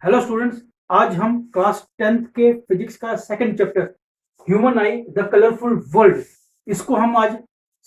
Hello students. आज हम class 10th के फिजिक्स का second chapter human I the colourful world इसको हम आज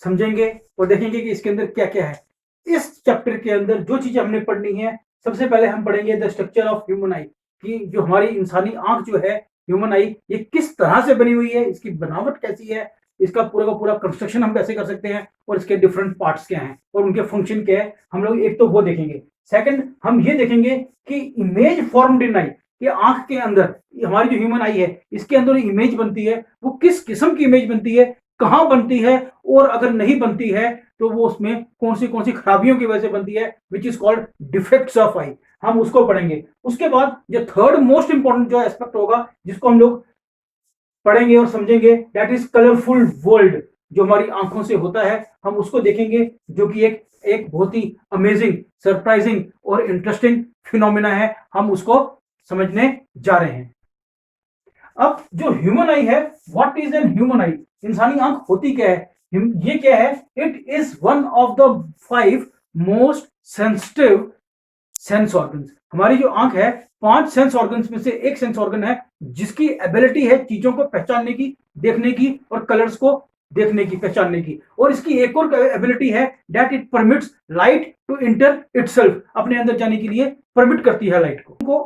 समझेंगे और देखेंगे कि इसके अंदर क्या क्या है। इस चैप्टर के अंदर जो चीजें हमने पढ़नी है, सबसे पहले हम पढ़ेंगे द स्ट्रक्चर ऑफ ह्यूमन आई, कि जो हमारी इंसानी आंख जो है ह्यूमन आई, ये किस तरह से बनी हुई है, इसकी बनावट कैसी है, इसका पूरा का पूरा कंस्ट्रक्शन हम कैसे कर सकते हैं और इसके डिफरेंट पार्ट्स क्या हैं और उनके फंक्शन क्या है, हम लोग एक तो वो देखेंगे। सेकंड हम ये देखेंगे कि इमेज फॉर्म्ड इन आई, कि आंख के अंदर हमारी जो ह्यूमन आई है इसके अंदर इमेज बनती है, वो किस किस्म की इमेज बनती है, कहां बनती है, और अगर नहीं बनती है तो वो उसमें कौन सी खराबियों की वजह से बनती है, which is called defects of eye. हम उसको पढ़ेंगे। उसके बाद जो थर्ड मोस्ट इंपॉर्टेंट जो एस्पेक्ट होगा जिसको हम लोग पढ़ेंगे और समझेंगे, दैट इज कलरफुल वर्ल्ड, जो हमारी आंखों से होता है, हम उसको देखेंगे, जो कि एक एक बहुत ही अमेजिंग, सरप्राइजिंग और इंटरेस्टिंग फिनोमिना है। हम उसको समझने जा रहे हैं। अब जो ह्यूमन आई है, व्हाट इज एन ह्यूमन आई, इंसानी आंख होती क्या है, ये क्या है, it is one of the 5 most sensitive sense organs. हमारी जो आंख है 5 सेंस ऑर्गन्स में से एक सेंस ऑर्गन है जिसकी एबिलिटी है चीजों को पहचानने की, देखने की और कलर्स को देखने की, पहचानने की। और इसकी एक और एबिलिटी है, that it permits light to enter itself, अपने अंदर जाने के लिए परमिट करती है लाइट को।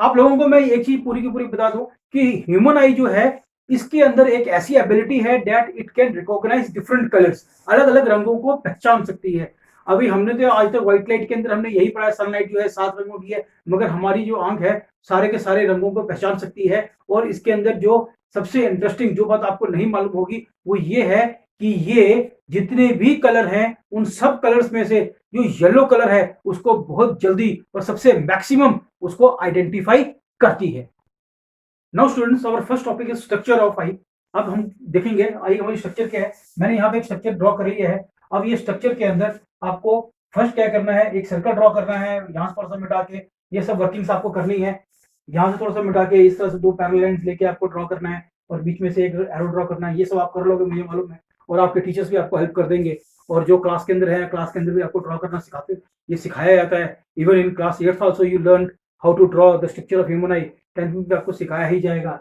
आप लोगों को मैं एक चीज पूरी की पूरी बता दूं कि ह्यूमन आई जो है इसके अंदर एक ऐसी एबिलिटी है, that it can recognize different colours, अलग अलग रंगों को पहचान सकती है। अभी हमने तो आज तक व्हाइट लाइट के अंदर हमने यही पढ़ा है, सनलाइट जो है 7 रंगों की है, मगर हमारी जो आंख है सारे के सारे रंगों को पहचान सकती है। और इसके अंदर जो सबसे इंटरेस्टिंग जो बात आपको नहीं मालूम होगी वो ये है कि ये जितने भी कलर हैं उन सब कलर्स में से जो येलो कलर है उसको बहुत जल्दी और सबसे मैक्सिमम उसको आइडेंटिफाई करती है। Now students, our first topic is structure of eye. अब हम देखेंगे आई हमारी स्ट्रक्चर क्या है। मैंने यहाँ पे एक स्ट्रक्चर ड्रॉ कर लिया है। अब ये स्ट्रक्चर के अंदर आपको फर्स्ट क्या करना है, एक सर्कल ड्रॉ करना है, यहाँ से थोड़ा सा मिटा के ये सब वर्किंग्स आपको करनी है। यहाँ से थोड़ा सा मिटा के इस तरह से 2 पैरेलल लाइंस लेके आपको ड्रॉ करना है और बीच में से एक एरो ड्रॉ करना है। ये सब आप कर लोगे, मुझे मालूम है, और आपके टीचर्स भी आपको हेल्प कर देंगे। और जो क्लास के अंदर है, क्लास के अंदर भी आपको ड्रॉ करना सिखाते, ये सिखाया जाता है। Even in class 8th also you learn how to draw the structure of human eye. 10th में भी आपको सिखाया ही जाएगा,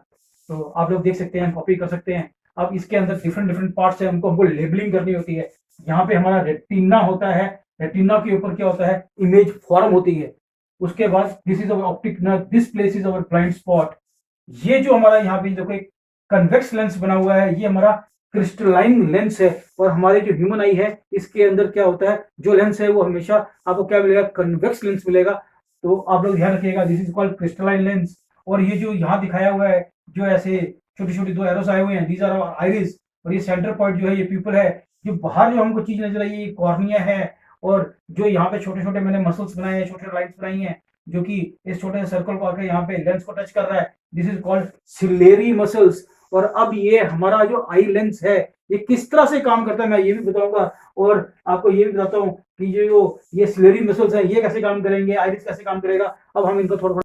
तो आप लोग देख सकते हैं, कॉपी कर सकते हैं। अब इसके अंदर डिफरेंट डिफरेंट पार्ट्स है, हमको लेबलिंग करनी होती है। यहाँ पे हमारा रेटिना होता है, रेटिना के ऊपर क्या होता है, इमेज फॉर्म होती है। उसके बाद this is our optic nerve, this place is our blind spot. ये जो हमारा यहाँ पे जो कन्वेक्स लेंस बना हुआ है, ये हमारा क्रिस्टलाइन लेंस है। और हमारे जो ह्यूमन आई है इसके अंदर क्या होता है, जो लेंस है वो हमेशा आपको क्या मिलेगा, कन्वेक्स लेंस मिलेगा। तो आप लोग ध्यान रखिएगा, this is called crystalline lens. और ये जो यहाँ दिखाया हुआ है, जो ऐसे छोटी छोटी 2 एरोस आए हुए हैं, दीज आर आइरिस। और ये सेंटर पॉइंट जो है ये पीपल है। जो बाहर जो हमको चीज नजर आई है ये कॉर्निया है। और जो यहाँ पे छोटे छोटे मैंने मसल्स बनाए हैं, छोटे लाइन्स बनाई हैं, जो कि इस छोटे सर्कल को आके यहाँ पे लेंस को टच कर रहा है, this is called ciliary muscles. और अब ये हमारा जो आई लेंस है ये किस तरह से काम करता है मैं ये भी बताऊंगा, और आपको ये भी बताता हूँ कि जो ये सिलेरी मसल्स है ये कैसे काम करेंगे, आइरिस कैसे काम करेगा। अब हम इनको थोड़ा।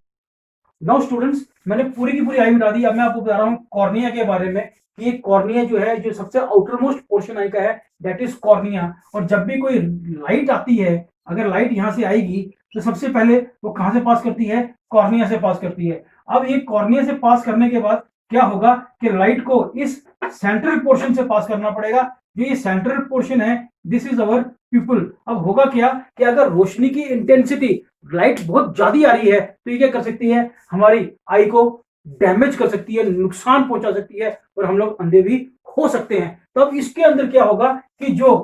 नाउ स्टूडेंट्स, मैंने पूरी की पूरी आई बता दी। अब मैं आपको बता रहा हूँ कॉर्निया के बारे में, कि ये कॉर्निया जो है, जो सबसे आउटर मोस्ट पोर्शन आई का है, दैट इज कॉर्निया। और जब भी कोई लाइट आती है, अगर लाइट यहाँ से आएगी तो सबसे पहले वो कहाँ से पास करती है, कॉर्निया से पास करती है। अब ये कॉर्निया से पास करने के बाद क्या होगा कि लाइट को इस सेंट्रल पोर्शन से पास करना पड़ेगा। जो ये सेंट्रल पोर्शन है, दिस इज अवर प्यूपल। अब होगा क्या कि अगर रोशनी की इंटेंसिटी, लाइट बहुत ज्यादा आ रही है, तो ये क्या कर सकती है, हमारी आई को डैमेज कर सकती है, नुकसान पहुंचा सकती है, और हम लोग अंधे भी हो सकते हैं। तो अब इसके अंदर क्या होगा कि जो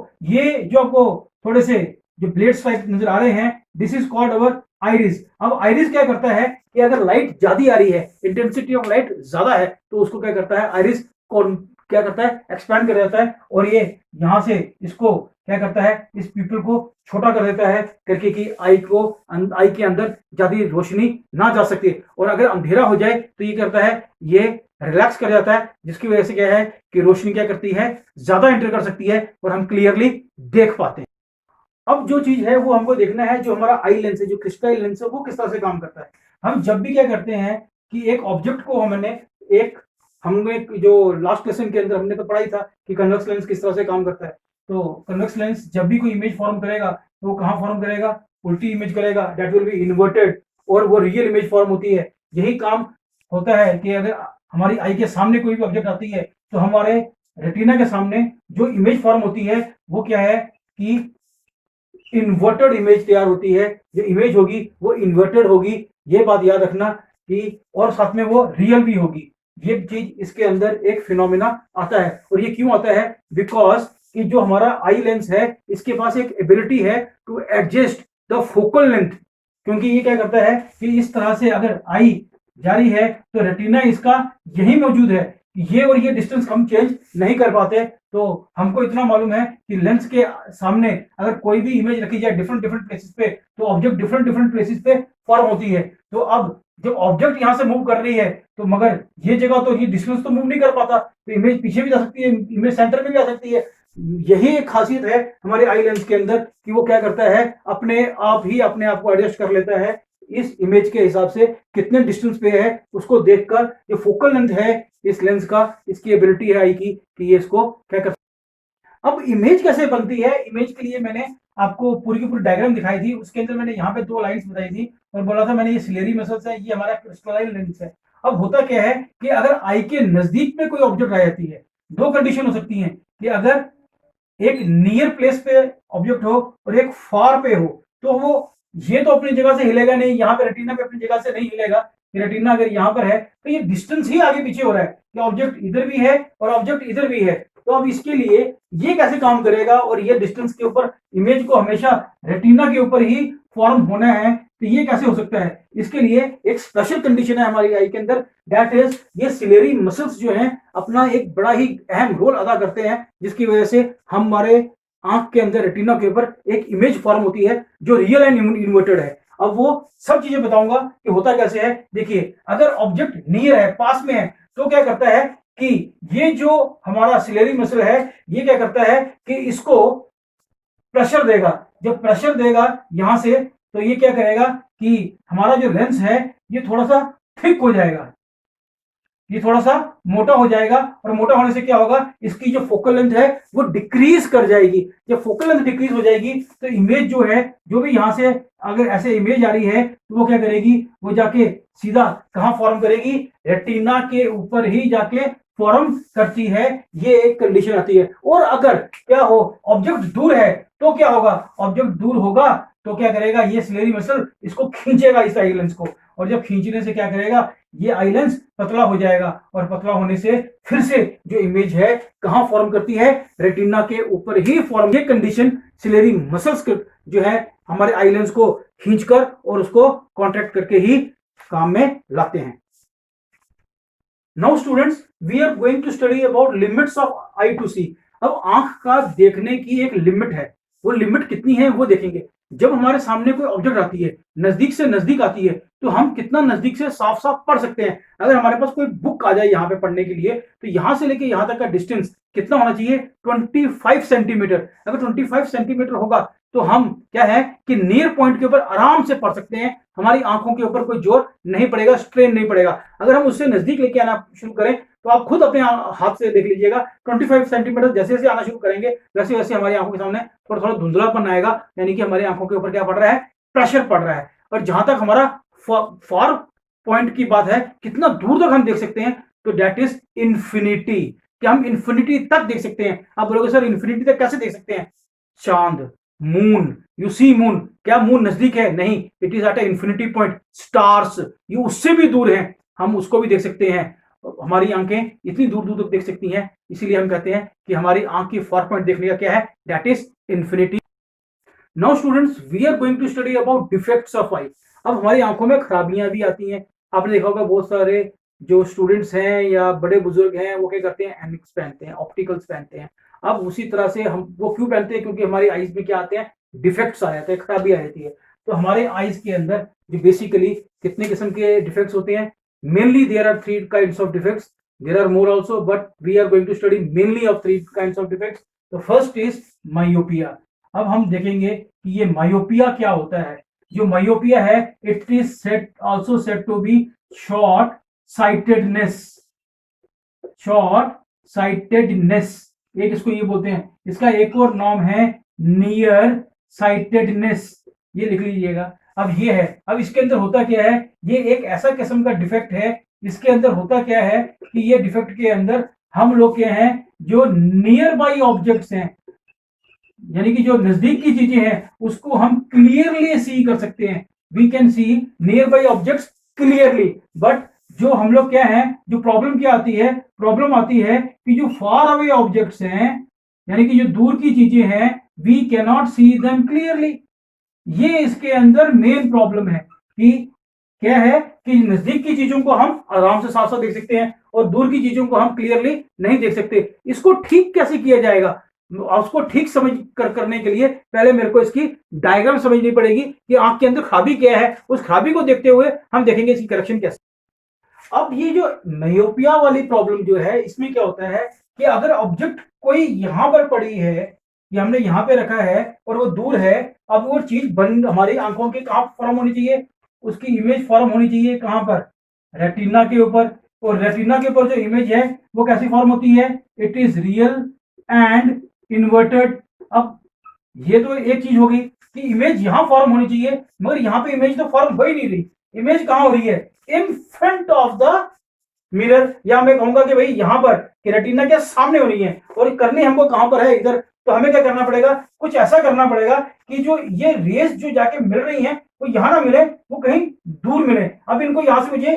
आपको थोड़े से जो ब्लेड्स टाइप नजर आ रहे हैं, this is called our iris. अब आइरिस क्या करता है कि अगर लाइट ज्यादा आ रही है, इंटेंसिटी ऑफ लाइट ज्यादा है, तो उसको क्या करता है, आइरिस क्या करता है, एक्सपैंड कर देता है। और ये यहां से इसको क्या करता है, इस पीपल को छोटा कर देता है, करके कि आई के अंदर ज्यादा रोशनी ना जा सके। और अगर अंधेरा हो जाए तो ये करता है, ये रिलैक्स कर जाता है, जिसकी वजह से क्या है कि रोशनी क्या करती है, ज्यादा एंटर कर सकती है और हम क्लियरली देख पाते हैं। अब जो चीज है वो हमको देखना है, जो हमारा आई लेंस है, जो क्रिस्टल लेंस है, वो किस तरह से काम करता है। हम जब भी क्या करते हैं कि एक ऑब्जेक्ट को हमने जो लास्ट लेसन के अंदर हमने तो पढ़ा ही था कि कन्वेक्स लेंस किस तरह से काम करता है। तो कन्वेक्स लेंस जब भी कोई इमेज फॉर्म करेगा तो वो कहाँ फॉर्म करेगा, उल्टी इमेज करेगा, दैट विल बी इन्वर्टेड। और वो रियल इमेज फॉर्म होती है। यही काम होता है कि अगर हमारी आई के सामने कोई भी ऑब्जेक्ट आती है तो हमारे रेटिना के सामने जो इमेज फॉर्म होती है वो क्या है कि इन्वर्टेड इमेज तैयार होती है। जो इमेज होगी वो इन्वर्टेड होगी, ये बात याद रखना कि, और साथ में वो रियल भी होगी। ये चीज इसके अंदर एक फिनोमिना आता है। और ये क्यों आता है? बिकॉज कि जो हमारा आई लेंस है इसके पास एक एबिलिटी है to adjust the focal length. क्योंकि ये क्या करता है कि इस तरह से अगर आई जारी है तो रेटिना इसका यही मौजूद है, ये और ये डिस्टेंस हम चेंज नहीं कर पाते। तो हमको इतना मालूम है कि लेंस के सामने अगर कोई भी इमेज रखी जाए डिफरेंट डिफरेंट प्लेसेस पे तो ऑब्जेक्ट डिफरेंट डिफरेंट प्लेसेस पे फॉर्म होती है। तो अब जब ऑब्जेक्ट यहां से मूव कर रही है तो मगर ये जगह तो ये डिस्टेंस तो मूव नहीं कर पाता, तो इमेज पीछे भी जा सकती है, इमेज सेंटर में भी आ सकती है। यही एक खासियत है हमारे आई लेंस के अंदर कि वो क्या करता है, अपने आप ही अपने आप को एडजस्ट कर लेता है इस इमेज के हिसाब से कितने डिस्टेंस पे है उसको देखकर। जो फोकल लेंथ है इस लेंस का, इसकी एबिलिटी है आई की कि ये इसको क्या कर। अब इमेज कैसे बनती है, इमेज के लिए मैंने आपको पूरी की पूरी डायग्राम दिखाई थी। उसके अंदर मैंने यहाँ पे 2 लाइंस बताई थी और बोला था मैंने ये सिलेरी मसल्स है, ये हमारा क्रिस्टलाइन लेंस है। अब होता क्या है कि अगर आई के नजदीक में कोई ऑब्जेक्ट आ जाती है, 2 कंडीशन हो सकती है कि अगर एक नियर प्लेस पे ऑब्जेक्ट हो और एक फार पे हो, तो वो ये तो अपनी जगह से हिलेगा नहीं, यहाँ पे रेटिना पे अपनी जगह से नहीं हिलेगा। रेटिना अगर यहाँ पर है तो ये डिस्टेंस ही आगे पीछे हो रहा है कि ऑब्जेक्ट इधर भी है और ऑब्जेक्ट इधर भी है। तो अब इसके लिए ये कैसे काम करेगा, और ये डिस्टेंस के ऊपर इमेज को हमेशा रेटिना के ऊपर ही फॉर्म होना है, तो ये कैसे हो सकता है? इसके लिए एक स्पेशल कंडीशन है हमारी आई के अंदर, दैट इज ये सिलेरी मसल्स जो हैं अपना एक बड़ा ही अहम रोल अदा करते हैं, जिसकी वजह से हमारे आंख के अंदर रेटिना के ऊपर एक इमेज फॉर्म होती है जो रियल एंड इन्वर्टेड है। अब वो सब चीजें बताऊंगा कि होता कैसे है। देखिए, अगर ऑब्जेक्ट नियर है, पास में है, तो क्या करता है कि ये जो हमारा सिलेरी मसल है ये क्या करता है कि इसको प्रेशर देगा। जब प्रेशर देगा यहां से, तो ये क्या करेगा कि हमारा जो लेंस है ये थोड़ा सा थिक हो जाएगा, ये थोड़ा सा मोटा हो जाएगा। और मोटा होने से क्या होगा, इसकी जो फोकल लेंथ है वो डिक्रीज कर जाएगी। जब फोकल लेंथ डिक्रीज हो जाएगी तो इमेज जो है, जो भी यहां से अगर ऐसे इमेज आ रही है तो वो क्या करेगी, वो जाके सीधा कहां फॉर्म करेगी, रेटिना के ऊपर ही जाके फॉर्म करती है। ये एक कंडीशन आती है। और अगर क्या हो, ऑब्जेक्ट दूर है तो क्या होगा, ऑब्जेक्ट दूर होगा तो क्या करेगा, ये सिलेरी मसल इसको खींचेगा इस आई लेंस को, और जब खींचने से क्या करेगा, ये आई लेंस पतला हो जाएगा। और पतला होने से फिर से जो इमेज है कहां फॉर्म करती है, रेटिना के ऊपर ही फॉर्म। ये कंडीशन सिलेरी मसल्स जो है हमारे आई लेंस को खींचकर और उसको कॉन्ट्रैक्ट करके ही काम में लाते हैं। Now students, we are going to study about limits of eye to see. अब आंख का देखने की एक लिमिट है, वो लिमिट कितनी है वो देखेंगे। जब हमारे सामने कोई ऑब्जेक्ट आती है, नजदीक से नजदीक आती है, तो हम कितना नजदीक से साफ साफ पढ़ सकते हैं। अगर हमारे पास कोई बुक आ जाए यहाँ पे पढ़ने के लिए, तो यहां से लेके यहां तक का डिस्टेंस कितना होना चाहिए, 25 सेंटीमीटर। अगर 25 सेंटीमीटर होगा तो हम क्या है कि नियर पॉइंट के ऊपर आराम से पढ़ सकते हैं। हमारी आंखों के ऊपर कोई जोर नहीं पड़ेगा, स्ट्रेन नहीं पड़ेगा। अगर हम उससे नजदीक लेके आना शुरू करें तो आप खुद अपने हाथ से देख लीजिएगा, 25 सेंटीमीटर जैसे जैसे आना शुरू करेंगे वैसे वैसे हमारी आंखों के सामने थोड़ा थोड़ा धुंधलापन आएगा, यानी कि हमारी आंखों के ऊपर क्या पड़ रहा है, प्रेशर पड़ रहा है। और जहां तक हमारा फार पॉइंट की बात है, कितना दूर तक हम देख सकते हैं, तो दैट इज इंफिनिटी, कि हम इंफिनिटी तक देख सकते हैं। आप बोलोगे सर इंफिनिटी तक कैसे देख सकते हैं? चांद, मून, यू सी मून, क्या मून नजदीक है? नहीं, it is at a infinity point. Stars, ये उससे भी दूर हैं, हम उसको भी देख सकते हैं। हमारी आंखें इतनी दूर दूर तक देख सकती हैं, इसीलिए हम कहते हैं कि हमारी आंख की फार पॉइंट देखने का क्या है, that is infinity. Now students, we are going to study about defects of eye. अब हमारी आंखों में खराबियां भी आती हैं। आपने देखा होगा बहुत सारे जो स्टूडेंट्स हैं या बड़े बुजुर्ग हैं वो क्या करते हैं, एनिक्स पहनते हैं, ऑप्टिकल्स पहनते हैं। अब उसी तरह से हम वो क्यों पहनते हैं, क्योंकि हमारी आईज में क्या आते हैं, डिफेक्ट्स आ जाते हैं, खराबी आ जाती है। तो हमारे आईज के अंदर जो बेसिकली कितने किस्म के डिफेक्ट्स होते हैं, mainly there are 3 kinds of defects. There are more also, but we are going to study mainly of 3 kinds of defects. The first is myopia. अब हम देखेंगे कि ये मायोपिया क्या होता है। जो मायोपिया है, it is said also said to be short sightedness. Short sightedness, एक इसको ये बोलते हैं। इसका एक और नाम है नियर साइटेडनेस, ये लिख लीजिएगा। अब ये है, अब इसके अंदर होता क्या है, ये एक ऐसा किस्म का डिफेक्ट है। इसके अंदर होता क्या है कि ये डिफेक्ट के अंदर हम लोग क्या हैं, जो नियर बाई ऑब्जेक्ट्स हैं, यानी कि जो नजदीक की चीजें हैं, उसको हम क्लियरली सी कर सकते हैं। We can see nearby objects clearly. But जो हम लोग क्या है, जो प्रॉब्लम क्या आती है, प्रॉब्लम आती है कि जो फार अवे ऑब्जेक्ट्स हैं, यानी कि जो दूर की चीजें हैं, we can not see them clearly. ये इसके अंदर मेन प्रॉब्लम है कि क्या है कि नजदीक की चीजों को हम आराम से साफ साफ देख सकते हैं और दूर की चीजों को हम क्लियरली नहीं देख सकते। इसको ठीक कैसे किया जाएगा, उसको ठीक समझ करने के लिए पहले मेरे को इसकी डायग्राम समझनी पड़ेगी कि आंख के अंदर खराबी क्या है। उस खराबी को देखते हुए हम देखेंगे इसकी करेक्शन कैसे। अब ये जो मायोपिया वाली प्रॉब्लम जो है, इसमें क्या होता है कि अगर ऑब्जेक्ट कोई यहां पर पड़ी है, ये हमने यहां पे रखा है और वो दूर है, अब वो चीज बन हमारी आंखों के कहां फॉर्म होनी चाहिए, उसकी इमेज फॉर्म होनी चाहिए कहां पर, रेटिना के ऊपर। और रेटिना के ऊपर जो इमेज है वो कैसी फॉर्म होती है, it is real and inverted. अब ये तो एक चीज होगी कि इमेज यहां फॉर्म होनी चाहिए, मगर यहां पे इमेज तो फॉर्म हो ही नहीं रही। इमेज कहां हो रही है, in front of the mirror, या मैं कहूंगा कि भाई यहां पर कि रेटिना के सामने हो रही है। और करनी हमको कहां पर है, इधर। तो हमें क्या करना पड़ेगा, कुछ ऐसा करना पड़ेगा कि जो ये रेस जो जाके मिल रही है वो यहां ना मिले, वो कहीं दूर मिले। अब इनको यहां से मुझे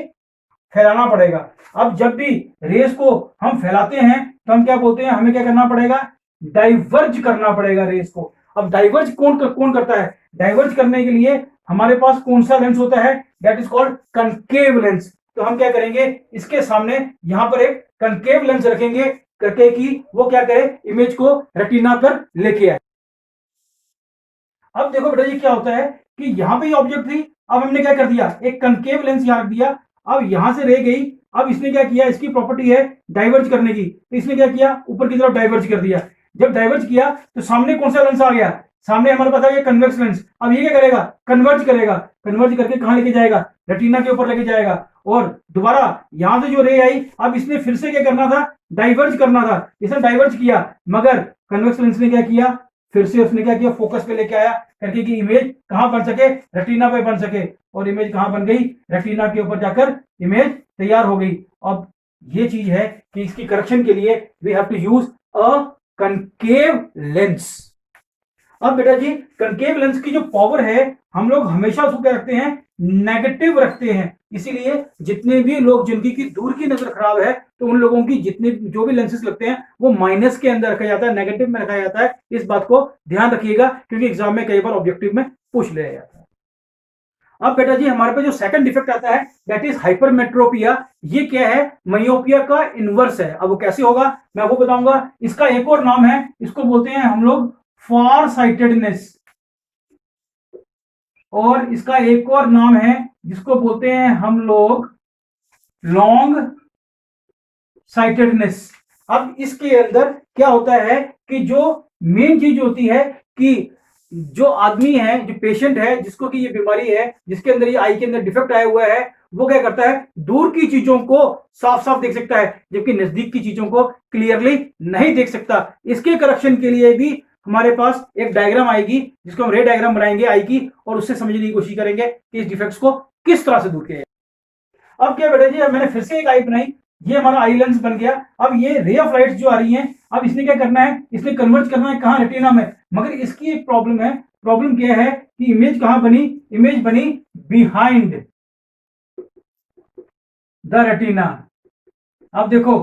फैलाना पड़ेगा। अब जब भी रेस को हम फैलाते हैं तो हम क्या बोलते हैं, हमें क्या करना पड़ेगा, डाइवर्ज करना पड़ेगा रेस को। अब डाइवर्ज कौन करता है, डाइवर्ज करने के लिए हमारे पास कौन सा लेंस होता है, that is called concave lens. तो हम क्या करेंगे, इसके सामने यहां पर एक कनकेव लेंस रखेंगे करके कि वो क्या करे, इमेज को रेटिना पर लेके आए। अब देखो बेटा जी क्या होता है कि यहां पे ऑब्जेक्ट थी, अब हमने क्या कर दिया, एक कनकेव लेंस यहां रख दिया। अब यहां से रह गई, अब इसने क्या किया, इसकी प्रॉपर्टी है डाइवर्ज करने की, तो इसने क्या किया, ऊपर की तरफ डाइवर्ज कर दिया। जब डाइवर्ज किया तो सामने कौन सा लेंस आ गया, सामने हमारे पास आ गया कन्वेक्स लेंस। अब ये क्या करेगा, कन्वर्ज करेगा। कन्वर्ज करके कहां लेके जाएगा, रेटिना के ऊपर लेके जाएगा। और दोबारा यहां से जो रे आई, अब इसने फिर से क्या करना था, डाइवर्ज करना था। इसने डाइवर्ज किया, मगर कन्वेक्स लेंस ने क्या किया, फिर से उसने क्या किया, फोकस पे लेके आया करके कि इमेज कहां बन सके, रेटिना पे बन सके। और इमेज कहां बन गई, रेटिना के ऊपर जाकर इमेज तैयार हो गई। अब ये चीज है कि इसकी करेक्शन के लिए we have to use a concave lens. अब बेटा जी कनकेव लेंस की जो पावर है, हम लोग हमेशा उसको क्या रखते हैं, नेगेटिव रखते हैं। इसीलिए जितने भी लोग जिनकी की दूर की नजर खराब है, तो उन लोगों की जितने जो भी लेंसेज लगते हैं वो माइनस के अंदर रखा जाता है, नेगेटिव में रखा जाता है। इस बात को ध्यान रखिएगा क्योंकि एग्जाम में कई बार ऑब्जेक्टिव में पूछ लिया जाता है। अब बेटा जी हमारे पास जो सेकंड डिफेक्ट आता है दैट इज हाइपरमेट्रोपिया। ये क्या है, मायोपिया का इनवर्स है। अब वो कैसे होगा मैं वो बताऊंगा। इसका एक और नाम है, इसको बोलते हैं हम लोग फार साइटेडनेस, और इसका एक और नाम है जिसको बोलते हैं हम लोग लॉन्ग साइटेडनेस। अब इसके अंदर क्या होता है कि जो मेन चीज होती है कि जो आदमी है, जो पेशेंट है, जिसको कि ये बीमारी है, जिसके अंदर ये आई के अंदर डिफेक्ट आया हुआ है, वो क्या करता है, दूर की चीजों को साफ साफ देख सकता है जबकि नजदीक की चीजों को क्लियरली नहीं देख सकता। इसके करेक्शन के लिए भी हमारे पास एक डायग्राम आएगी जिसको हम रे डायग्राम बनाएंगे आई की, और उससे समझने की कोशिश करेंगे कि इस डिफेक्ट्स को किस तरह से दूर किया जाए। अब क्या बेटा जी, अब मैंने फिर से एक आई बनाई, ये हमारा आई लेंस बन गया। अब ये रे ऑफ लाइट जो आ रही है, अब इसने क्या करना है, इसने कन्वर्ट करना है कहां, रेटिना में। मगर इसकी एक प्रॉब्लम है, प्रॉब्लम क्या है कि इमेज कहां बनी, इमेज बनी बिहाइंड द रेटिना। अब देखो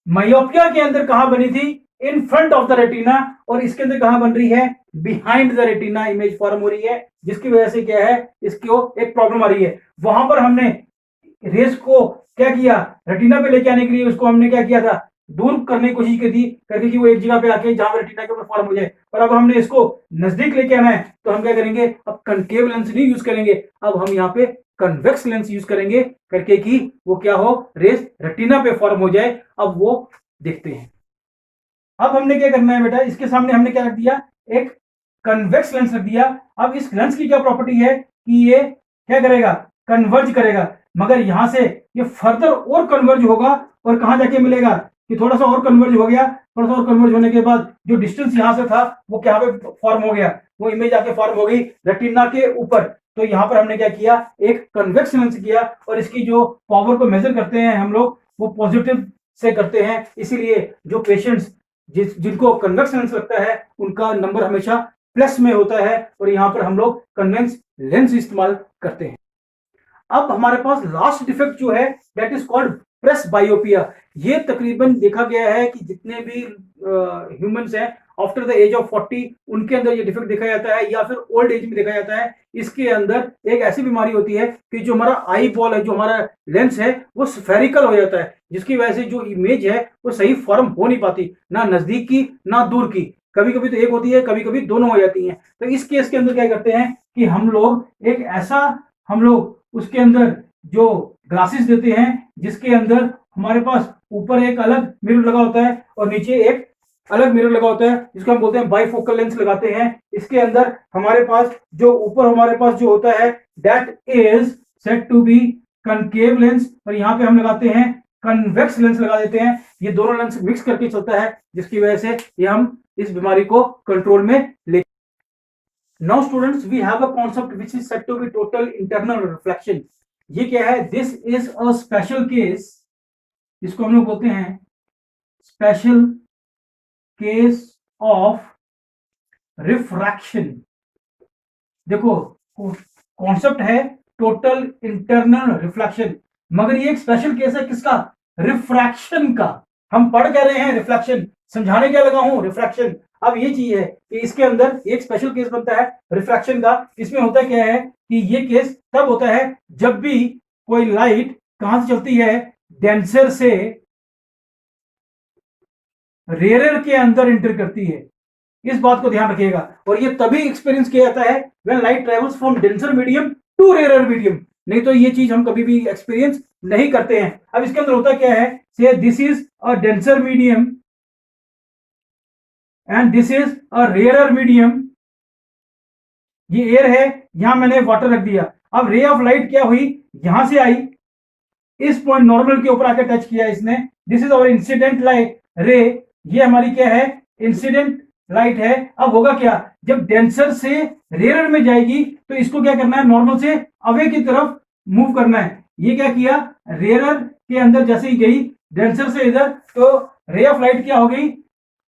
मायोपिया के अंदर कहां बनी थी, in front of the retina, और इसके अंदर कहां बन रही है, behind the retina image form हो रही है, जिसकी वजह से क्या है, इसको एक प्रॉब्लम आ रही है। वहां पर हमने रेस को क्या किया, रेटिना पे लेके आने के लिए उसको हमने क्या किया था, दूर करने की कोशिश की थी करके कि वो एक जगह पे आके जहां रेटिना के ऊपर फॉर्म हो जाए। और अब हमने इसको नजदीक लेके आना है, तो हम क्या करेंगे, अब कनकेव लेंस नहीं यूज करेंगे, अब हम यहाँ पे कन्वेक्स लेंस यूज करेंगे करके कि वो क्या हो, रेस रेटिना पे फॉर्म हो जाए। अब वो देखते हैं। अब हमने क्या करना है बेटा, इसके सामने हमने क्या रख दिया, एक कन्वेक्स लेंस रख दिया। अब इस लेंस की क्या प्रॉपर्टी है कि ये क्या करेगा, कन्वर्ज करेगा। मगर यहां से ये फर्दर और कन्वर्ज होगा, और कहां जाके मिलेगा कि थोड़ा सा और कन्वर्ज हो गया, थोड़ा सा और कन्वर्ज होने के बाद जो डिस्टेंस यहां से था वो क्या पे फॉर्म हो गया, वो इमेज आके फॉर्म हो गई रेटिना के ऊपर। तो यहाँ पर हमने क्या किया, एक कन्वेक्स लेंस किया और इसकी जो पावर को मेजर करते हैं हम लोग वो पॉजिटिव से करते हैं। इसीलिए जो पेशेंट्स जिनको कन्वेक्स लेंस लगता है उनका नंबर हमेशा प्लस में होता है और यहाँ पर हम लोग कन्वेक्स लेंस इस्तेमाल करते हैं। अब हमारे पास लास्ट डिफेक्ट जो है दैट इज कॉल्ड प्रेस बायोपिया। ये तकरीबन देखा गया है कि जितने भी ह्यूमंस हैं आफ्टर द एज ऑफ 40 उनके अंदर ये डिफेक्ट देखा जाता है या फिर ओल्ड एज में देखा जाता है। इसके अंदर एक ऐसी बीमारी होती है कि जो हमारा आई बॉल है, जो हमारा लेंस है वो स्फेरिकल हो जाता है, जिसकी वजह से जो इमेज है वो सही फॉर्म हो नहीं पाती, ना नजदीक की ना दूर की। कभी कभी तो एक होती है, कभी कभी दोनों हो जाती हैं। तो इस केस के अंदर क्या करते हैं कि हम लोग उसके अंदर जो ग्लासेस देते हैं जिसके अंदर हमारे पास ऊपर एक अलग मिरर लगा होता है और नीचे एक अलग मिरर लगा होता है जिसको हम बोलते हैं बाइफोकल लेंस लगाते हैं। इसके अंदर हमारे पास जो ऊपर हमारे पास जो होता है that is said to be concave lens और यहाँ पे हम लगाते हैं कन्वेक्स लेंस लगा देते हैं। ये दोनों लेंस मिक्स करके चलता है जिसकी वजह से ये हम इस बीमारी को कंट्रोल में ले। Now students, we have a concept which is said to be total internal reflection. ये क्या है? This is a special case. इसको हम लोग बोलते हैं special case of refraction. देखो कॉन्सेप्ट है टोटल इंटरनल रिफ्लेक्शन, मगर ये एक स्पेशल केस है किसका? रिफ्रैक्शन का। हम पढ़ कह रहे हैं रिफ्लेक्शन, समझाने क्या लगा हूं रिफ्रैक्शन। अब ये चीज है कि इसके अंदर एक स्पेशल केस बनता है रिफ्रैक्शन का। इसमें होता क्या है कि ये केस तब होता है जब भी कोई लाइट कहां से चलती है, डेंसर से रेयरर के अंदर एंटर करती है। इस बात को ध्यान रखिएगा। और ये तभी एक्सपीरियंस किया जाता है when light travels from denser medium to rarer medium, नहीं तो ये चीज हम कभी भी एक्सपीरियंस नहीं करते हैं। अब इसके अंदर होता क्या है, से this is a denser medium and this is a rarer medium. ये एयर है, यहां मैंने वाटर रख दिया। अब रे ऑफ लाइट क्या हुई, यहां से आई, इस पॉइंट नॉर्मल के ऊपर आकर टच किया इसने। This is our incident light रे, ये हमारी क्या है, इंसिडेंट लाइट है। अब होगा क्या, जब डेंसर से रेयरर में जाएगी तो इसको क्या करना है, नॉर्मल से अवे की तरफ मूव करना है। ये क्या किया, रेयरर के अंदर जैसे ही गई डेंसर से इधर, तो रे ऑफ लाइट क्या हो गई,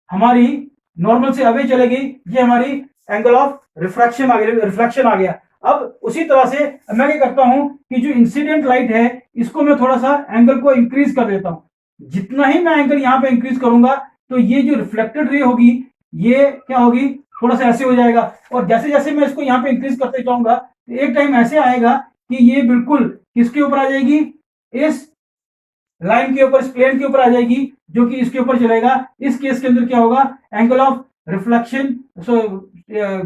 हमारी नॉर्मल से अवे चले गई। ये हमारी एंगल ऑफ रिफ्रैक्शन आ गया, रिफ्लेक्शन आ गया। अब उसी तरह से मैं क्या करता हूं कि जो इंसिडेंट लाइट है इसको मैं थोड़ा सा एंगल को इंक्रीज कर देता हूं। जितना ही मैं एंगल यहां पे इंक्रीज करूंगा तो ये जो रिफ्लेक्टेड रे होगी ये क्या होगी, थोड़ा सा ऐसे हो जाएगा। और जैसे जैसे मैं इसको यहाँ पे इंक्रीज करते जाऊंगा तो एक टाइम ऐसे आएगा कि ये बिल्कुल किसके ऊपर आ जाएगी, इस लाइन के ऊपर, इस प्लेन के ऊपर आ जाएगी जो कि इसके ऊपर चलेगा। इस केस के अंदर क्या होगा, angle of reflection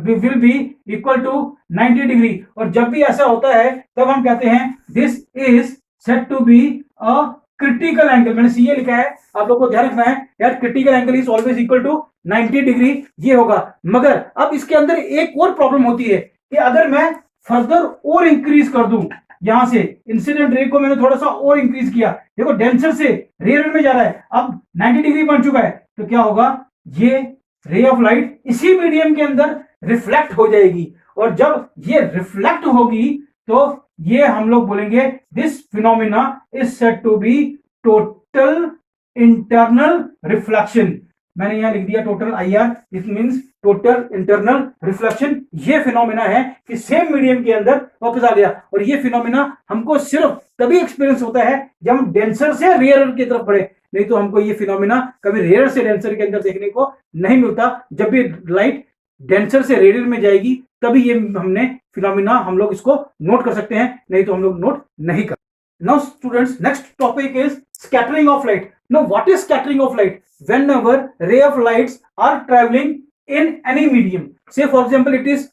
will be equal to 90 degree. और जब भी ऐसा होता है तब हम कहते हैं this is said to be a critical angle. मैंने सीए लिखा है, आप लोग को ध्यान रखना है यार, critical angle is always equal to 90 degree, ये होगा। मगर अब इसके अंदर एक और प्रॉब्लम होती है कि अगर मैं फर्दर और इंक्रीज कर दूं, यहां से इंसिडेंट रे को मैंने थोड़ा सा और इंक्रीज किया, देखो डेंसर से रेयर में जा रहा है, अब 90 डिग्री बन चुका है, तो क्या होगा, ये रे ऑफ लाइट इसी मीडियम के अंदर रिफ्लेक्ट हो जाएगी। और जब ये रिफ्लेक्ट होगी तो ये हम लोग बोलेंगे this phenomena is said to be total internal reflection. मैंने यहां लिख दिया total IR, it means total internal reflection. ये फिनोमिना है कि सेम मीडियम के अंदर वापस आ गया। और ये फिनोमिना हमको सिर्फ तभी एक्सपीरियंस होता है जब हम डेंसर से रेयर की तरफ बढ़े, नहीं तो हमको ये फिनोमिना कभी रेयर से डेंसर के अंदर देखने को नहीं मिलता। जब भी लाइट डेंसर से रेयर में जाएगी तभी ये हमने फिनोमिना हम लोग इसको नोट कर सकते हैं, नहीं तो हम लोग नोट नहीं कर। Now students, next topic is scattering of light. Now what is scattering of light? Whenever ray of lights are traveling in any medium, say for example it is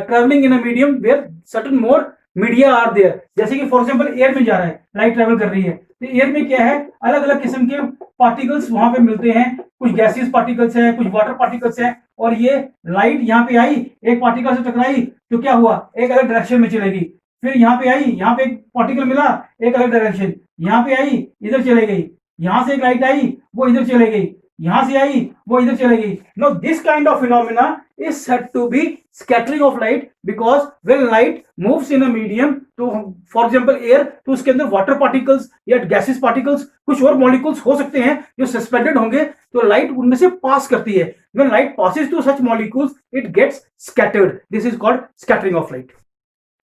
traveling in a medium where certain more media are there, जैसे कि for example air में जा रहा है, light travel कर रही है, तो एयर में क्या है, अलग अलग किस्म के पार्टिकल्स वहां पे मिलते हैं, कुछ गैसियस पार्टिकल्स हैं, कुछ वाटर पार्टिकल्स हैं। और ये लाइट यहाँ पे आई, एक पार्टिकल से टकराई तो क्या हुआ, एक अलग डायरेक्शन में चलेगी। फिर यहाँ पे आई, यहाँ पे एक पार्टिकल मिला, एक अलग डायरेक्शन, यहाँ पे आई, इधर चले गई, यहां से एक लाइट आई, वो इधर चले गई। यहां से आई वो इधर चले गई। No this kind of phenomena is said to be scattering of light, because when light moves in a medium, तो फॉर एग्जांपल एयर, तो उसके अंदर वाटर पार्टिकल्स या गैसेस पार्टिकल्स, कुछ और मॉलिक्यूल्स हो सकते हैं जो सस्पेंडेड होंगे, तो लाइट उनमें से पास करती है। When light passes through such molecules it gets scattered, this is called scattering of light.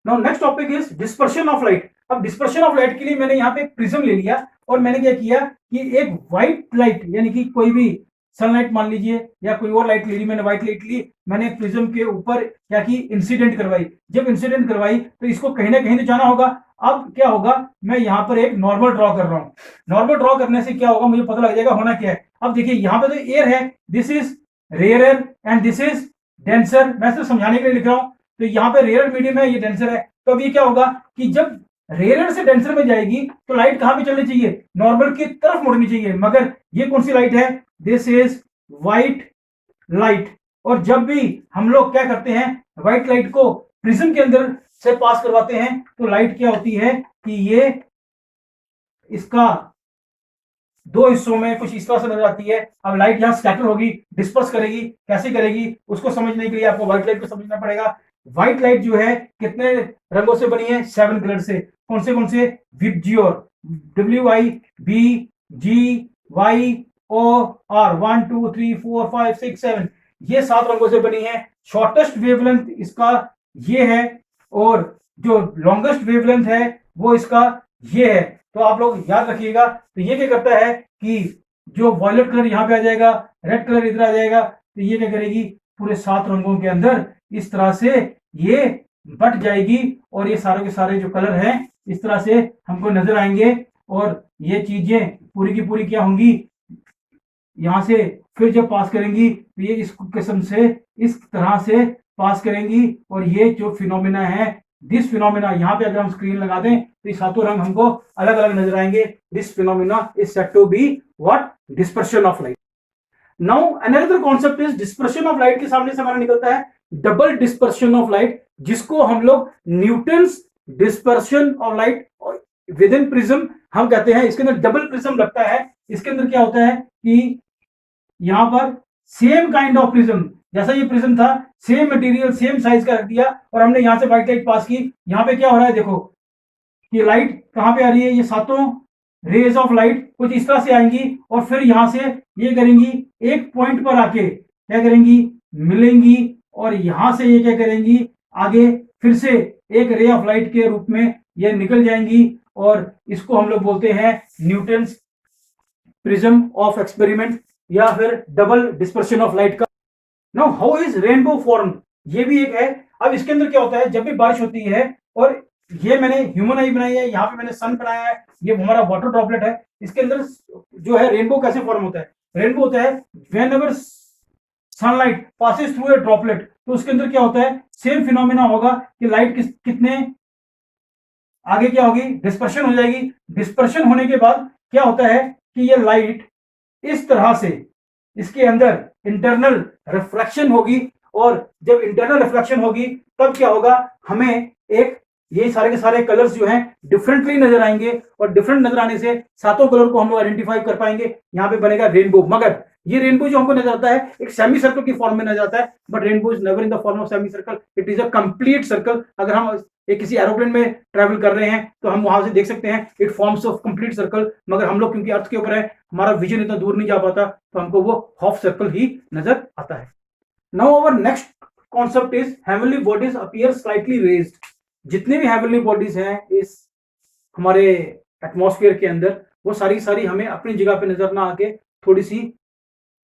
Now next topic is dispersion of light. अब डिस्पर्शन ऑफ लाइट के लिए मैंने यहाँ पे एक प्रिज्म ले लिया और मैंने क्या किया कि एक व्हाइट लाइट, यानी कि कोई भी सनलाइट मान लीजिए या कोई और लाइट ले ली, मैंने व्हाइट लाइट ली, मैंने प्रिज्म के ऊपर क्या की, इंसिडेंट करवाई। जब इंसिडेंट करवाई तो इसको कहीं ना कहीं तो जाना होगा। अब क्या होगा, मैं यहाँ पर एक नॉर्मल ड्रॉ कर रहा हूँ। नॉर्मल ड्रॉ करने से क्या होगा, मुझे पता लग जाएगा होना क्या है। अब देखिए यहाँ पे तो एयर है, this is rare and this is denser. मैं सिर्फ समझाने के लिए लिख रहा हूँ। तो यहाँ पे रेयर मीडियम है, ये डेंसर है। तो अब ये क्या होगा कि जब रेयर से डेंसर में जाएगी तो लाइट कहां पे चलनी चाहिए, नॉर्मल की तरफ मुड़नी चाहिए। मगर ये कौन सी लाइट है, दिस इज व्हाइट लाइट। और जब भी हम लोग क्या करते हैं, व्हाइट लाइट को प्रिज्म के अंदर से पास करवाते हैं, तो लाइट क्या होती है कि ये इसका दो हिस्सों में कुछ इस तरह से नजर आती है। अब लाइट यहां स्कैटर होगी, डिस्पर्स करेगी, कैसे करेगी उसको समझने के लिए आपको व्हाइट लाइट को समझना पड़ेगा। व्हाइट लाइट जो है कितने रंगों से बनी है, 7 कलर से। कौन से विबजियोर, WIBGYOR, 1 2 3 4 5 6 7, ये 7 रंगों से बनी है। शॉर्टेस्ट वेवलेंथ इसका ये है और जो लॉन्गेस्ट वेवलेंथ है वो इसका ये है। तो आप लोग याद रखिएगा। तो ये क्या करता है कि जो वॉयलेट कलर यहाँ पे आ जाएगा, रेड कलर इधर आ जाएगा, तो ये क्या करेगी, पूरे 7 रंगों के अंदर इस तरह से ये बट जाएगी और ये सारे के सारे जो कलर हैं इस तरह से हमको नजर आएंगे। और ये चीजें पूरी की पूरी क्या होंगी, यहां से फिर जब पास करेंगी तो ये इस किस्म से इस तरह से पास करेंगी। और ये जो फिनोमिना है, दिस फिनोमिना, यहाँ पे अगर हम स्क्रीन लगा दें तो ये 7 रंग हमको अलग अलग नजर आएंगे। This phenomena is said to be what, dispersion of light. Now another concept is dispersion of light. के सामने से हमारा निकलता है डबल डिस्पर्शन ऑफ लाइट, जिसको हम लोग Newton's dispersion of light with in prism हम कहते हैं। इसके अंदर डबल प्रिज्म लगता है। इसके अंदर क्या होता है कि यहां पर सेम काइंड ऑफ प्रिज्म, जैसा ये प्रिज्म था सेम मटेरियल सेम साइज का रख दिया और हमने यहां से व्हाइट लाइट पास की। यहां पे क्या हो रहा है, देखो कि लाइट कहां पे आ रही है, ये 7 रेज ऑफ लाइट कुछ इस तरह से आएंगी और फिर यहां से ये करेंगी एक पॉइंट पर आके क्या करेंगी, मिलेंगी। और यहां से ये क्या करेंगी, आगे फिर से एक रे ऑफ लाइट के रूप में ये निकल जाएंगी। और इसको हम लोग बोलते हैं न्यूटन्स प्रिज्म ऑफ एक्सपेरिमेंट या फिर डबल डिस्पर्शन ऑफ लाइट का। Now how is rainbow form, ये भी एक है। अब इसके अंदर क्या होता है, जब भी बारिश होती है, और ये मैंने ह्यूमन आई बनाई है, यहाँ पे मैंने सन बनाया है, ये हमारा वाटर ड्रॉपलेट है। इसके अंदर जो है रेनबो कैसे फॉर्म होता है, रेनबो होता है when ever sunlight passes through a droplet. तो उसके अंदर क्या होता है, सेम फिनोमिना होगा कि लाइट कितने आगे क्या होगी, डिस्पर्शन हो जाएगी। डिस्पर्शन होने के बाद क्या होता है कि ये लाइट इस तरह से इसके अंदर इंटरनल रिफ्रैक्शन होगी। और जब इंटरनल रिफ्रैक्शन होगी तब क्या होगा, हमें एक ये सारे के सारे कलर्स जो हैं डिफरेंटली नजर आएंगे। और डिफरेंट नजर आने से 7 कलर को हम लोग आइडेंटिफाई कर पाएंगे। यहाँ पे बनेगा रेनबो। मगर ये रेनबो जो हमको नजर आता है एक सेमी सर्कल की फॉर्म में नजर आता है, but rainbow is never in the form of semi circle, it is a complete circle. अगर हम एक किसी एरोप्लेन में ट्रेवल कर रहे हैं तो हम वहां से देख सकते हैं it forms of complete circle. मगर हम लोग क्योंकि अर्थ के ऊपर है, हमारा विजन इतना दूर नहीं जा पाता, तो हमको वो हाफ सर्कल ही नजर आता है। Now our next concept is heavenly bodies appear slightly raised. जितने भी हेवनली बॉडीज हैं इस हमारे एटमॉस्फेयर के अंदर, वो सारी सारी हमें अपनी जगह पे नजर ना आके थोड़ी सी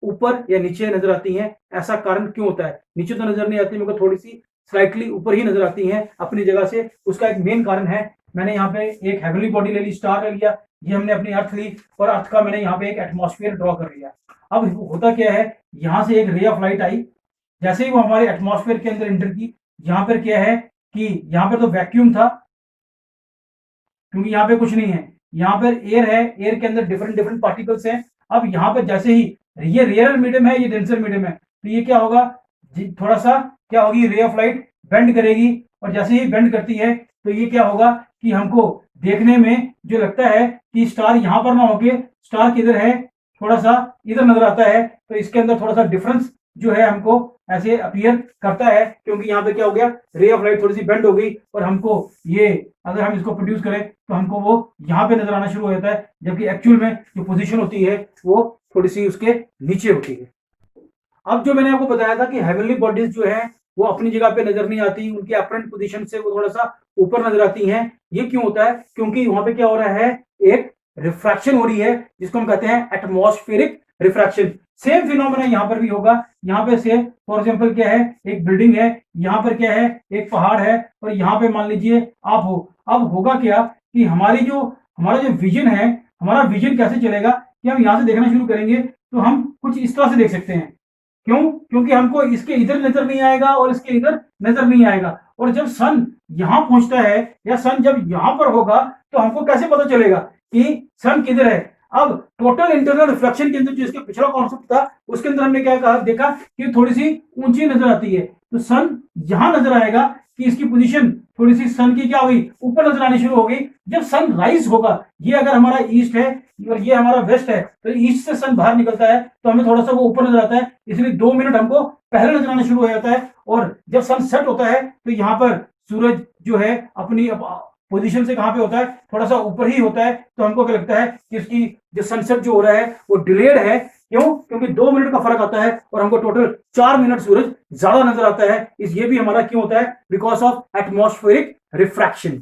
ऊपर या नीचे नजर आती हैं। ऐसा कारण क्यों होता है, नीचे तो नजर नहीं आती मगर थोड़ी सी स्लाइटली ऊपर ही नजर आती हैं अपनी जगह से। उसका एक मेन कारण है, मैंने यहाँ पे एक हेवनली बॉडी ले ली, स्टार ले लिया, ये हमने अपनी अर्थ ली और अर्थ का मैंने यहाँ पे एक एटमॉस्फेयर ड्रॉ कर लिया। अब होता क्या है, यहाँ से एक रे ऑफ लाइट आई, जैसे ही वो हमारे एटमॉस्फेयर के अंदर एंटर की, यहाँ पर क्या है कि यहाँ पर तो वैक्यूम था क्योंकि यहाँ पे कुछ नहीं है, यहाँ पर एयर है, एयर के अंदर डिफरेंट डिफरेंट पार्टिकल्स हैं। अब यहाँ पर जैसे ही ये रेयर मीडियम है, ये डेंसर मीडियम है, तो ये क्या होगा, थोड़ा सा क्या होगी, रे ऑफ लाइट बेंड करेगी। और जैसे ही बेंड करती है तो ये क्या होगा कि हमको देखने में जो लगता है कि स्टार यहाँ पर ना होके स्टार किधर है, थोड़ा सा इधर नजर आता है, तो इसके अंदर थोड़ा सा डिफरेंस जो है हमको ऐसे अपीयर करता है, क्योंकि यहाँ पे क्या हो गया, रे ऑफ लाइट थोड़ी सी बेंड हो गई और हमको ये अगर हम इसको प्रोड्यूस करें तो हमको वो यहाँ पे नजर आना शुरू हो जाता है, जबकि एक्चुअल में जो पोजीशन होती है वो थोड़ी सी उसके नीचे होती है। अब जो मैंने आपको बताया था कि हेवनली बॉडीज जो है वो अपनी जगह पे नजर नहीं आती, उनकी अपरेंट पोजीशन से वो थोड़ा सा ऊपर नजर आती हैं। ये क्यों होता है? क्योंकि वहां पे क्या हो रहा है, एक रिफ्रैक्शन हो रही है जिसको हम कहते हैं एटमॉस्फेरिक रिफ्रैक्शन। सेम फिनोमेना यहाँ पर भी होगा। यहाँ पे से फॉर एग्जांपल क्या है, एक बिल्डिंग है, यहाँ पर क्या है, एक पहाड़ है, और यहाँ पे मान लीजिए आप हो। अब होगा क्या कि हमारा जो विजन है, हमारा विजन कैसे चलेगा कि हम यहाँ से देखना शुरू करेंगे तो हम कुछ इस तरह से देख सकते हैं। क्यों? क्योंकि हमको इसके इधर नजर नहीं आएगा और इसके इधर नजर नहीं आएगा। और जब सन यहां पहुंचता है या सन जब यहां पर होगा तो हमको कैसे पता चलेगा कि सन किधर है? अब टोटल इंटरनल रिफ्लेक्शन के अंदर जो इसका पिछला कॉन्सेप्ट था उसके अंदर हमने क्या कहा, देखा कि थोड़ी सी ऊंची नजर आती है, तो सन यहां नजर आएगा कि इसकी पोजीशन थोड़ी सी सन की क्या हुई, ऊपर नजर आनी शुरू हो गई। जब सन राइज होगा, ये अगर हमारा ईस्ट है और ये हमारा वेस्ट है, तो ईस्ट से सन बाहर निकलता है तो हमें थोड़ा सा वो ऊपर नजर आता है, इसलिए 2 मिनट हमको पहले नजर आना शुरू हो जाता है। और जब सन सेट होता है तो यहाँ पर सूरज जो है अपनी पोजीशन से कहां पे होता है, थोड़ा सा ऊपर ही होता है, तो हमको क्या लगता है कि इसकी जो सनसेट जो हो रहा है वो डिलेड है। क्यों? क्योंकि 2 मिनट का फर्क आता है और हमको टोटल 4 मिनट सूरज ज्यादा नजर आता है। ये भी हमारा क्यों होता है? Because of atmospheric refraction.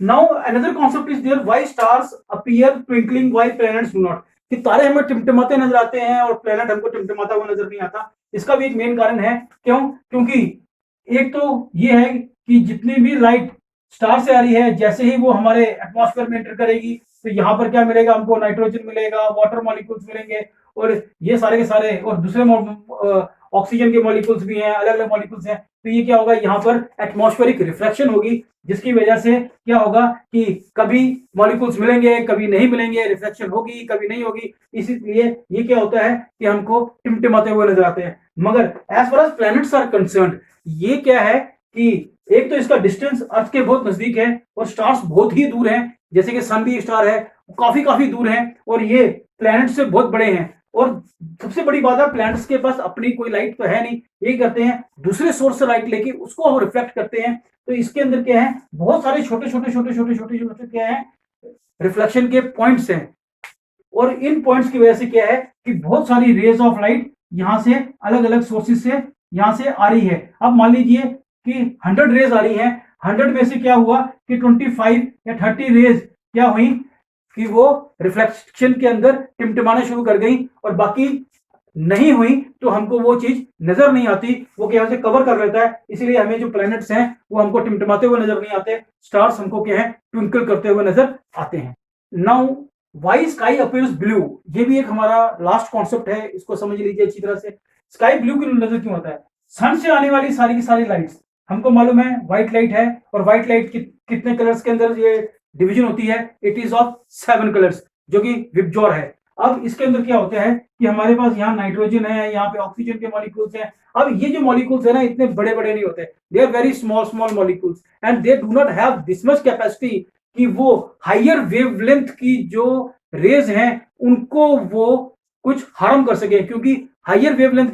Now another concept is there, why stars appear twinkling while planets do not. कि तारे हमें टिमटिमाते नजर आते हैं और प्लैनेट हमको टिमटिमाता हुआ नजर नहीं आता। इसका भी एक मेन कारण है। क्यों? क्योंकि एक तो ये है कि जितनी भी लाइट स्टार से आ रही है, जैसे ही वो हमारे एटमॉस्फेयर में एंटर करेगी तो यहाँ पर क्या मिलेगा हमको, नाइट्रोजन मिलेगा, वाटर मॉलिक्यूल्स मिलेंगे, और ये सारे के सारे और दूसरे ऑक्सीजन के मॉलिक्यूल्स भी हैं, अलग अलग मॉलिक्यूल्स हैं। तो ये क्या होगा, यहाँ पर एटमॉस्फेरिक रिफ्लेक्शन होगी, जिसकी वजह से क्या होगा कि कभी मॉलिक्यूल्स मिलेंगे, कभी नहीं मिलेंगे, रिफ्लेक्शन होगी, कभी नहीं होगी। इसीलिए ये क्या होता है कि हमको टिमटिमाते हुए नजर आते हैं। मगर as far as planets are concerned, ये क्या है कि एक तो इसका डिस्टेंस अर्थ के बहुत नजदीक है और स्टार्स बहुत ही दूर हैं, जैसे कि सन भी स्टार है, काफी दूर है, और ये प्लैनेट से बहुत बड़े हैं। और सबसे बड़ी बात है, प्लैनेट्स के पास अपनी कोई लाइट तो है नहीं, ये करते हैं दूसरे सोर्स से लाइट लेके उसको हम रिफ्लेक्ट करते हैं। तो इसके अंदर क्या है, बहुत सारे छोटे छोटे क्या है, रिफ्लेक्शन के पॉइंट्स हैं। और इन पॉइंट्स की वजह से क्या है कि बहुत सारी रेज ऑफ लाइट यहां से अलग अलग सोर्सेज से यहां से आ रही है। अब मान लीजिए कि 100 रेज आ रही हैं, 100 में से क्या हुआ कि 25 या 30 रेज क्या हुई कि वो रिफ्लेक्शन के अंदर टिमटिमाना शुरू कर गई, और बाकी नहीं हुई तो हमको वो चीज नजर नहीं आती, वो क्या से कवर कर लेता है। इसलिए हमें जो प्लैनेट्स हैं वो हमको टिमटिमाते हुए नजर नहीं आते, स्टार्स हमको क्या है, ट्विंकल करते हुए नजर आते हैं। Now why sky appears blue, ये भी एक हमारा लास्ट कॉन्सेप्ट है, इसको समझ लीजिए अच्छी तरह से। स्काई ब्लू की नजर क्यों आता है? सन से आने वाली सारी की सारी लाइट्स, हमको मालूम है व्हाइट लाइट है, और व्हाइट लाइट कितने कलर्स के अंदर ये डिवीजन होती है, इट इज ऑफ 7 कलर्स, जो कि विबजोर है। अब इसके अंदर क्या होता है कि हमारे पास यहाँ नाइट्रोजन है, यहाँ पे ऑक्सीजन के मॉलिक्यूल्स हैं। अब ये जो मॉलिक्यूल्स है ना, इतने बड़े बड़े नहीं होते, they are very small molecules and they do not have this much capacity कि वो हायर वेवलेंथ की जो रेज हैं उनको वो कुछ हार्म कर सके। क्योंकि हायर वेवलेंथ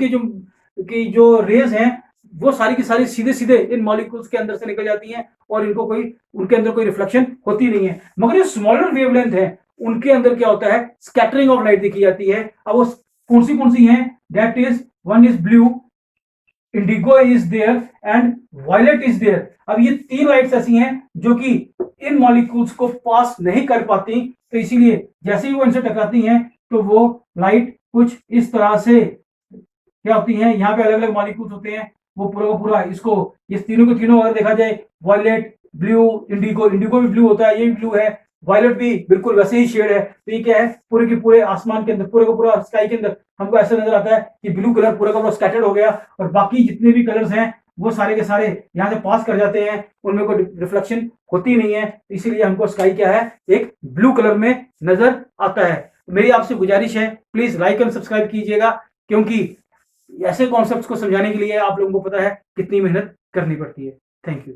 की जो रेज हैं वो सारी की सारी सीधे सीधे इन मॉलिक्यूल्स के अंदर से निकल जाती हैं और इनको कोई उनके अंदर कोई रिफ्लेक्शन होती नहीं है। मगर जो स्मॉलर वेवलेंथ है उनके अंदर क्या होता है, स्कैटरिंग ऑफ लाइट देखी जाती है। अब वो कौन सी हैं, that is one is blue, indigo is there and violet is there. अब ये 3 लाइट्स ऐसी हैं जो कि इन मॉलिक्यूल्स को पास नहीं कर पाती, तो इसीलिए जैसे ही वो इनसे टकराती हैं तो वो लाइट कुछ इस तरह से क्या होती हैं, यहाँ पे अलग अलग मॉलिक्यूल्स होते हैं, वो पूरा इसको, ये तीनों के तीनों अगर देखा जाए, वायलेट, ब्लू, इंडिगो भी ब्लू होता है, ये भी ब्लू है, वायलेट भी बिल्कुल वैसे ही शेड है। तो ये क्या है, पूरे के पूरे आसमान के अंदर, पूरा स्काई के अंदर हमको ऐसा नजर आता है कि ब्लू कलर पूरा का पूरा स्कैटर्ड हो गया, और बाकी जितने भी कलर्स हैं वो सारे के सारे यहाँ से पास कर जाते हैं, उनमें कोई रिफ्लेक्शन होती नहीं है, इसीलिए हमको स्काई क्या है, एक ब्लू कलर में नजर आता है। मेरी आपसे गुजारिश है, प्लीज लाइक एंड सब्सक्राइब कीजिएगा, क्योंकि ऐसे कॉन्सेप्ट्स को समझाने के लिए आप लोगों को पता है कितनी मेहनत करनी पड़ती है। Thank you.